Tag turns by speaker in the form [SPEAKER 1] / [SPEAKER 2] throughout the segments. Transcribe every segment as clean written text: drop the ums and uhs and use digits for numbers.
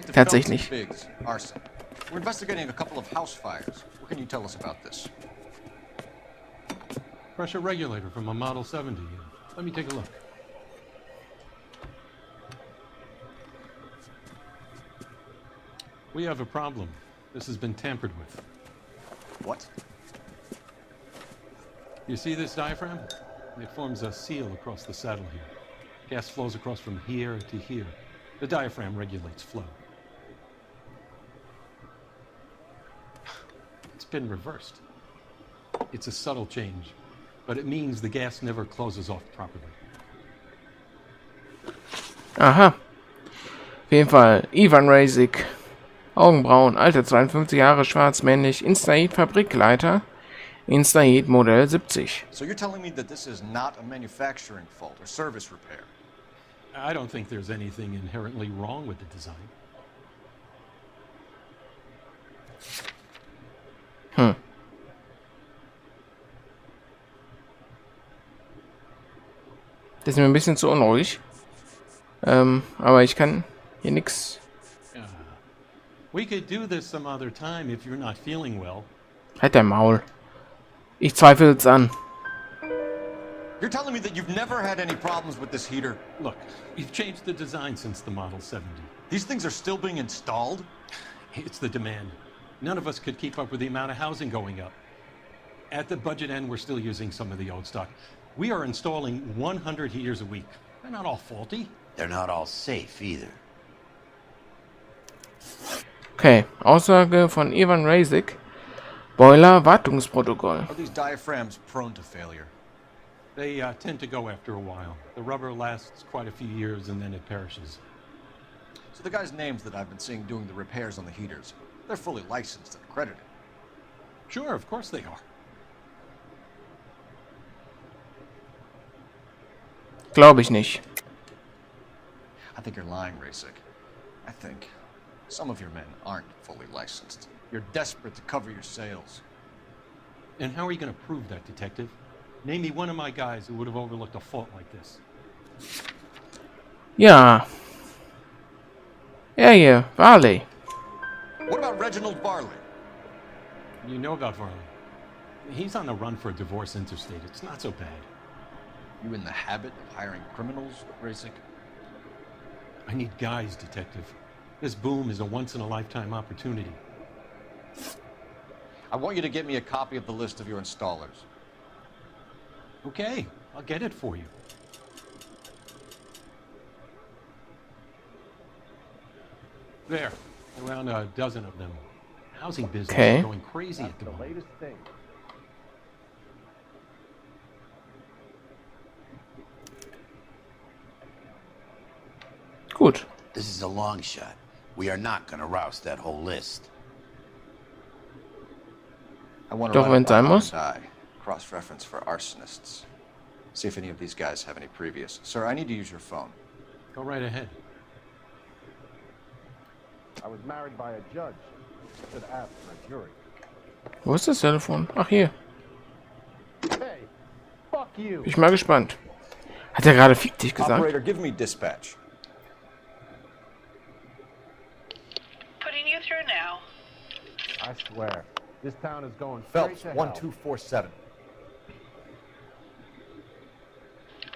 [SPEAKER 1] Tatsächlich.
[SPEAKER 2] We're investigating a couple of house fires. What can you tell us about this?
[SPEAKER 3] Pressure regulator from a Model 70. Let me take a look. We have a problem. This has been tampered with.
[SPEAKER 2] What?
[SPEAKER 3] You see this diaphragm? It forms a seal across the saddle here. Gas flows across from here to here. The diaphragm regulates flow. It's been reversed. It's a subtle change, but it means the gas never closes off properly.
[SPEAKER 1] Aha. Auf jeden Fall. Ivan Rasik. Augenbrauen. Alter 52 Jahre, schwarz, männlich. Instaheat Fabrikleiter. Instaheat Modell 70.
[SPEAKER 2] So you're telling me that this is not a manufacturing fault or service repair?
[SPEAKER 3] I don't think there's anything inherently wrong with the design.
[SPEAKER 1] Das ist mir ein bisschen zu unruhig. Aber ich kann hier nichts.
[SPEAKER 3] We could do this some other time if you're not feeling well.
[SPEAKER 1] Halt dein Maul. Ich zweifle es an.
[SPEAKER 2] You're telling me that you've never had any problems with this heater?
[SPEAKER 3] Look, we've changed the design since the Model 70.
[SPEAKER 2] These things are still being installed?
[SPEAKER 3] It's the demand. None of us could keep up with the amount of housing going up. At the budget end, we're still using some of the old stock. We are installing 100 heaters a week. They're not all faulty.
[SPEAKER 4] They're not all safe either.
[SPEAKER 1] Okay, Aussage von Ivan Rasik. Boiler-Wartungsprotokoll.
[SPEAKER 2] Are these diaphragms prone to failure?
[SPEAKER 3] They tend to go after a while. The rubber lasts quite a few years and then it perishes.
[SPEAKER 2] So the guys' names that I've been seeing doing the repairs on the heaters, they're fully licensed and accredited.
[SPEAKER 3] Sure, of course they are.
[SPEAKER 1] Glaube ich nicht.
[SPEAKER 2] I think you're lying, Rasik. I think some of your men aren't fully licensed. You're desperate to cover your sales.
[SPEAKER 3] And how are you going to prove that, Detective? Name me one of my guys who would have overlooked a fault like this.
[SPEAKER 1] Ja. Ja, hier. Varley.
[SPEAKER 2] What about Reginald Varley?
[SPEAKER 3] You know about Varley. He's on the run for a divorce interstate. It's not so bad.
[SPEAKER 2] You in the habit of hiring criminals, Rasik?
[SPEAKER 3] I need guys, Detective. This boom is a once-in-a-lifetime opportunity.
[SPEAKER 2] I want you to get me a copy of the list of your installers.
[SPEAKER 3] Okay, I'll get it for you. There, around a dozen of them. Housing business is going crazy at the moment.
[SPEAKER 2] Latest thing.
[SPEAKER 1] Gut.
[SPEAKER 4] This is a long shot. We are not going to roust that whole list.
[SPEAKER 2] I want to run a cross-reference for arsonists. See if any of these guys have any previous. Sir, I need to use your phone.
[SPEAKER 3] Go right ahead.
[SPEAKER 5] I was married by a judge. Should ask for a jury.
[SPEAKER 1] Wo ist das Telefon? Ach, hier.
[SPEAKER 5] Hey, fuck you.
[SPEAKER 1] Bin ich mal gespannt. Hat er gerade fick dich gesagt?
[SPEAKER 2] Operator, give me dispatch.
[SPEAKER 6] Putting you through now.
[SPEAKER 5] I swear, this town is going
[SPEAKER 2] Phelps,
[SPEAKER 5] straight to hell.
[SPEAKER 2] 1247.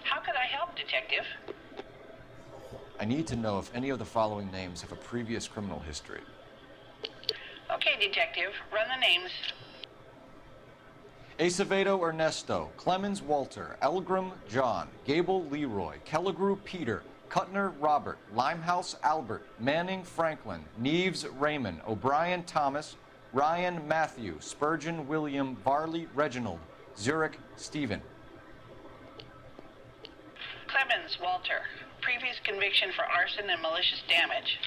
[SPEAKER 6] How could I help, Detective?
[SPEAKER 2] I need to know if any of the following names have a previous criminal history.
[SPEAKER 6] Okay, Detective, run the names.
[SPEAKER 2] Acevedo Ernesto, Clemens Walter, Elgram John, Gable Leroy, Kelligrew Peter, Kuttner Robert, Limehouse Albert, Manning Franklin, Neves Raymond, O'Brien Thomas, Ryan Matthew, Spurgeon William, Varley Reginald, Zurich Stephen.
[SPEAKER 6] Clemens Walter, previous conviction for arson and malicious damage.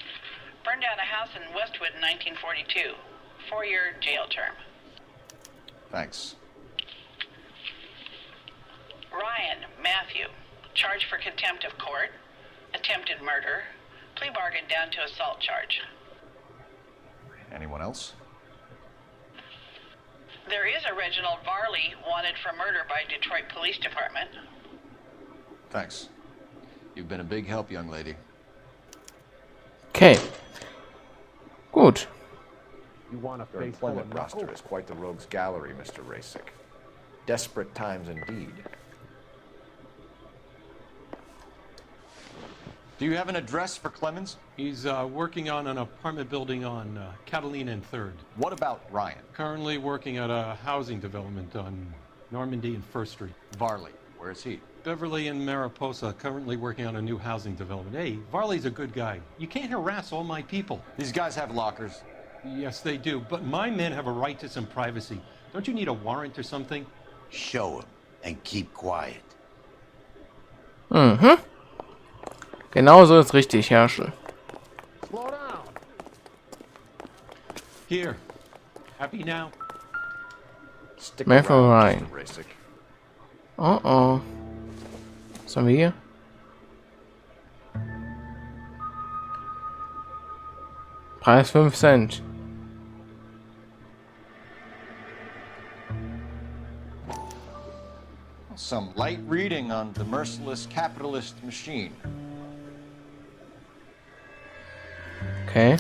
[SPEAKER 6] Burned down a house in Westwood in 1942. 4-year jail term.
[SPEAKER 2] Thanks.
[SPEAKER 6] Ryan Matthew, charged for contempt of court, attempted murder, plea bargain down to assault charge.
[SPEAKER 2] Anyone else?
[SPEAKER 6] There is a Reginald Varley wanted for murder by Detroit Police Department.
[SPEAKER 2] Thanks. You've been a big help, young lady.
[SPEAKER 1] Okay. Gut.
[SPEAKER 5] You want a
[SPEAKER 2] Your
[SPEAKER 5] face full of
[SPEAKER 2] employment roster
[SPEAKER 5] knuckles?
[SPEAKER 2] is quite the rogues gallery, Mr. Rasick. Desperate times indeed. Do you have an address for Clemens?
[SPEAKER 3] He's working on an apartment building on Catalina and 3rd.
[SPEAKER 2] What about Ryan?
[SPEAKER 3] Currently working at a housing development on Normandy and 1st Street.
[SPEAKER 2] Varley, where is he?
[SPEAKER 3] Beverly and Mariposa, currently working on a new housing development. Hey, Varley's a good guy. You can't harass all my people.
[SPEAKER 2] These guys have lockers.
[SPEAKER 3] Yes, they do, but my men have a right to some privacy. Don't you need a warrant or something?
[SPEAKER 4] Show him and keep quiet.
[SPEAKER 1] Mhm. Genau so ist richtig, Herrsche.
[SPEAKER 5] Slow down.
[SPEAKER 3] Here. Happy now?
[SPEAKER 2] Stick
[SPEAKER 1] Man for
[SPEAKER 2] around,
[SPEAKER 1] Ryan.
[SPEAKER 2] Mr. Rasick.
[SPEAKER 1] Oh oh. Was haben wir hier? Preis 5 Cent.
[SPEAKER 2] Some light reading on the merciless capitalist machine.
[SPEAKER 1] Okay.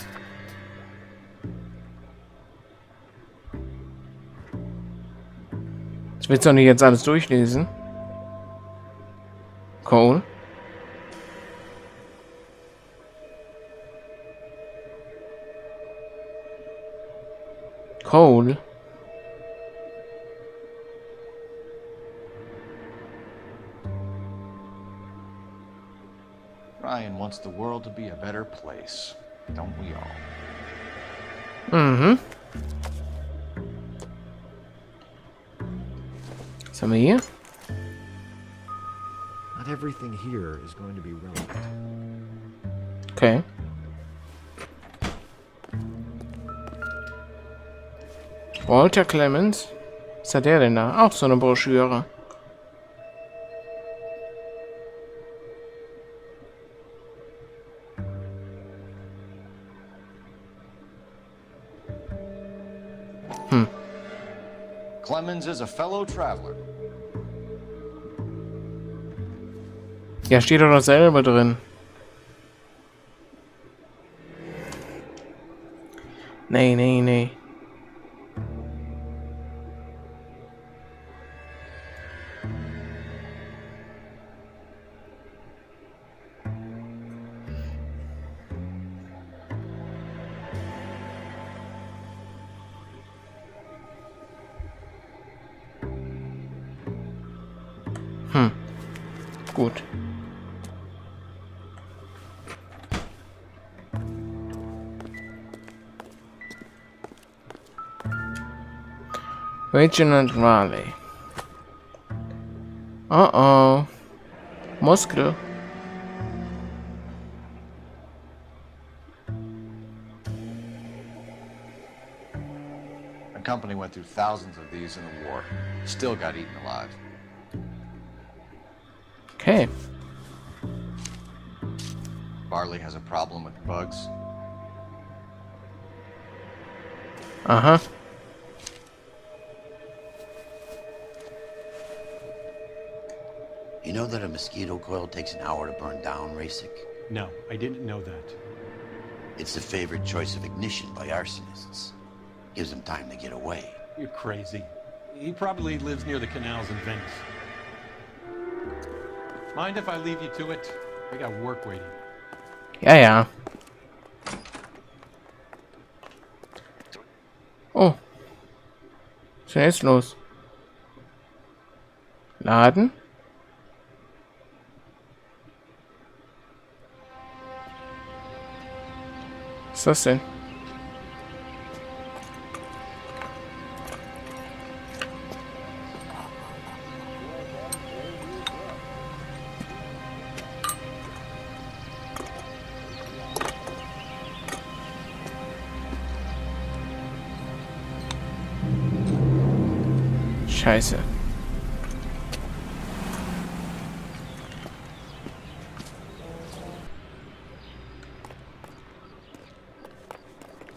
[SPEAKER 1] Ich will doch nicht jetzt alles durchlesen. Cole. Cole.
[SPEAKER 2] Ryan wants the world to be a better place. Don't we all?
[SPEAKER 1] Mhm. Was haben wir hier?
[SPEAKER 7] Not everything here is going to be relevant.
[SPEAKER 1] Okay. Walter Clemens? Was hat der denn da? Auch so eine Broschüre.
[SPEAKER 2] Clemens is a fellow traveler.
[SPEAKER 1] Ja, steht doch dasselbe drin. Nee, nee, nee. Gut. Reginald Raleigh. Oh. Muskel.
[SPEAKER 2] The company went through thousands of these in the war. Still got eaten alive.
[SPEAKER 1] Okay.
[SPEAKER 2] Varley has a problem with bugs.
[SPEAKER 1] Aha.
[SPEAKER 4] You know that a mosquito coil takes an hour to burn down, Rasick?
[SPEAKER 3] No, I didn't know that.
[SPEAKER 4] It's the favorite choice of ignition by arsonists. Gives them time to get away.
[SPEAKER 3] You're crazy. He probably lives near the canals in Venice. Mind if I leave you to it? I got work waiting.
[SPEAKER 1] Ja, ja. Oh. Was ist denn jetzt los? Laden? Was ist das denn? Scheiße.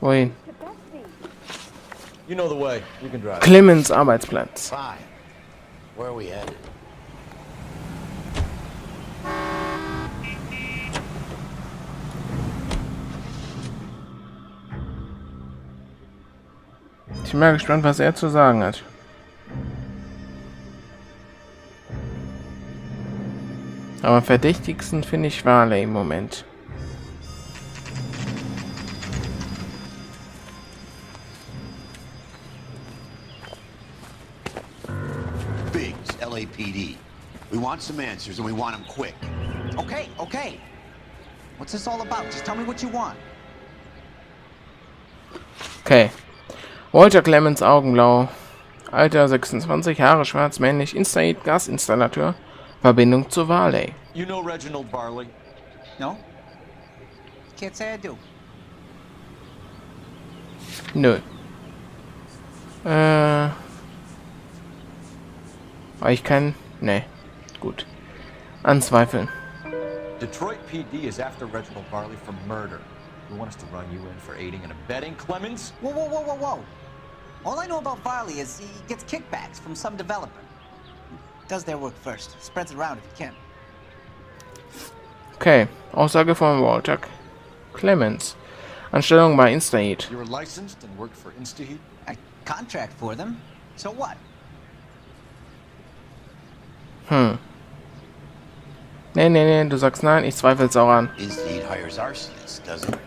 [SPEAKER 1] Wohin?
[SPEAKER 2] You know the way. You can drive.
[SPEAKER 1] Clemens Arbeitsplatz.
[SPEAKER 4] Fine. Where are we headed?
[SPEAKER 1] bin mal gespannt, was er zu sagen hat. Aber am verdächtigsten finde ich Varley im Moment.
[SPEAKER 4] Biggs, LAPD. We want some answers and we want them quick.
[SPEAKER 8] Okay, okay. What's this all about? Just tell me what you want.
[SPEAKER 1] Okay. Walter Clemens, Augenblau. Alter, 26 Jahre, schwarz, männlich, Instaheat, Gasinstallateur. Verbindung zu Varley.
[SPEAKER 2] You know Reginald Varley?
[SPEAKER 8] No? Can't say I do.
[SPEAKER 1] Nö. Ich kann... Ne. Gut. Anzweifeln.
[SPEAKER 2] Detroit PD is after Reginald Varley for murder. You want us to run you in for aiding and abetting, Clemens?
[SPEAKER 8] Whoa, whoa, whoa, whoa, whoa. All I know about Varley is he gets kickbacks from some developer. Does their work first. Spreads it around if he can.
[SPEAKER 1] Okay. Aussage von Walter Clemens. Anstellung bei Instaheat.
[SPEAKER 2] You were licensed and worked for Instaheat?
[SPEAKER 8] I contract for them. So what?
[SPEAKER 1] Nee, du sagst nein, ich zweifel's auch an.
[SPEAKER 4] Instaheat hires arsonists, doesn't it?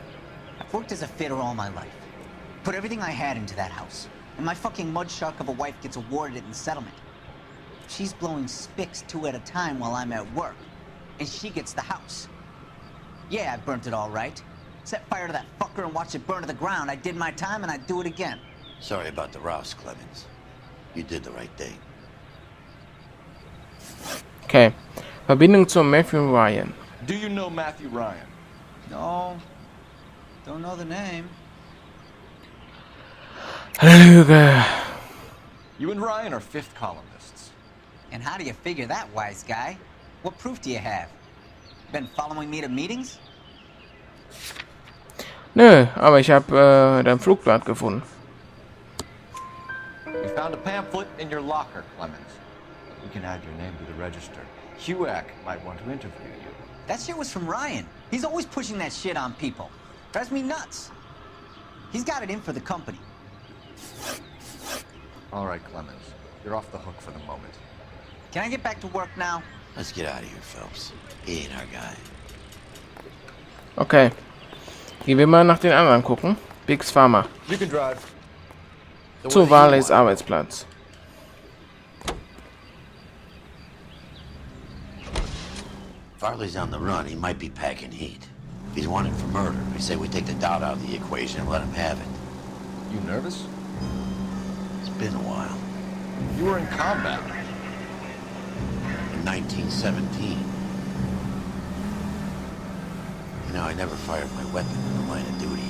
[SPEAKER 8] I've worked as a fitter all my life. Put everything I had into that house. And my fucking mudshark of a wife gets awarded it in settlement. She's blowing spics 2 at a time while I'm at work. And she gets the house. Yeah, I burnt it all right. Set fire to that fucker and watched it burn to the ground. I did my time and I'd do it again.
[SPEAKER 4] Sorry about the Rouse, Clemens. You did the right thing.
[SPEAKER 1] Okay. Verbindung zu Matthew Ryan.
[SPEAKER 2] Do you know Matthew Ryan?
[SPEAKER 8] No. Don't know the name.
[SPEAKER 1] Lüge.
[SPEAKER 2] You and Ryan are fifth columnists.
[SPEAKER 8] And how do you figure that, wise guy? What proof do you have? Been following me to meetings?
[SPEAKER 1] Nö, aber ich habe dein Flugblatt gefunden.
[SPEAKER 2] We found a pamphlet in your locker, Clemens. We can add your name to the register. HUAC might want to interview you.
[SPEAKER 8] That shit was from Ryan. He's always pushing that shit on people. Drives me nuts. He's got it in for the company.
[SPEAKER 2] All right, Clemens. You're off the hook for the moment.
[SPEAKER 8] Can I get back to work now?
[SPEAKER 4] Let's get out of here, Phelps. He ain't our guy.
[SPEAKER 1] Okay. Gehen wir mal nach den anderen gucken. Biggs Pharma.
[SPEAKER 2] You can drive.
[SPEAKER 1] Zu Varleys Arbeitsplatz.
[SPEAKER 4] Farley's on the run. He might be packing heat. If he's wanted for murder, I say we take the doubt out of the equation and let him have it.
[SPEAKER 2] You nervous?
[SPEAKER 4] It's been a while.
[SPEAKER 2] You were in combat.
[SPEAKER 4] In 1917. You know, I never fired my weapon in the line of duty.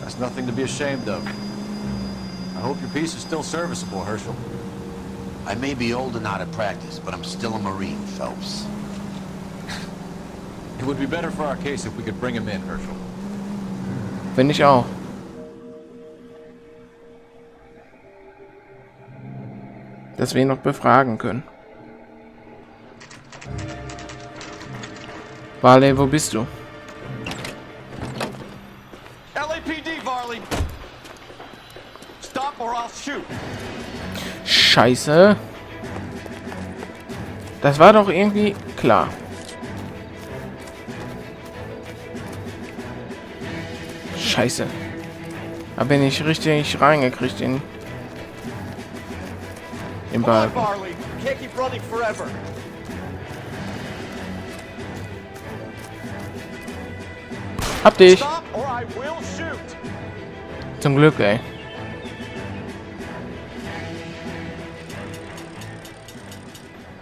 [SPEAKER 2] That's nothing to be ashamed of. I hope your piece is still serviceable, Herschel.
[SPEAKER 4] I may be old and out of practice, but I'm still a Marine, Phelps.
[SPEAKER 2] It would be better for our case if we could bring him in, Herschel.
[SPEAKER 1] Finde ich auch. Dass wir ihn noch befragen können. Varley, wo bist du?
[SPEAKER 2] LAPD, Varley! Stop or I'll shoot!
[SPEAKER 1] Scheiße. Das war doch irgendwie klar. Scheiße. Da bin ich richtig reingekriegt in den Balken.
[SPEAKER 2] Varley! You can't keep running forever!
[SPEAKER 1] Hab dich.
[SPEAKER 2] Stop or I will shoot!
[SPEAKER 1] Zum Glück, ey.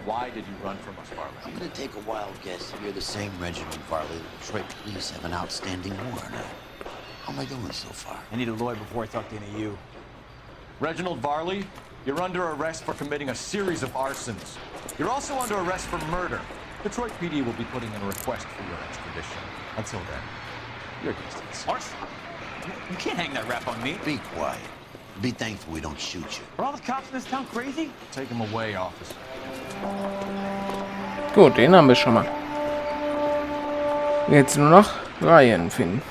[SPEAKER 2] Why did you run from us, Varley?
[SPEAKER 4] I'm gonna take a wild guess if you're the same Reginald Farley the Detroit police have an outstanding warrant on. How am I doing so far?
[SPEAKER 8] I need a lawyer before I talk to any of you.
[SPEAKER 2] Reginald Varley, you're under arrest for committing a series of arsons. You're also under arrest for murder. Detroit PD will be putting in a request for your extradition. Until then, your distance.
[SPEAKER 8] Arson? You can't hang that rap on me.
[SPEAKER 4] Be quiet. Be thankful we don't shoot you.
[SPEAKER 8] Are all the cops in this town crazy?
[SPEAKER 2] Take him away, officer.
[SPEAKER 1] Gut, den haben wir schon mal. Jetzt nur noch Ryan finden.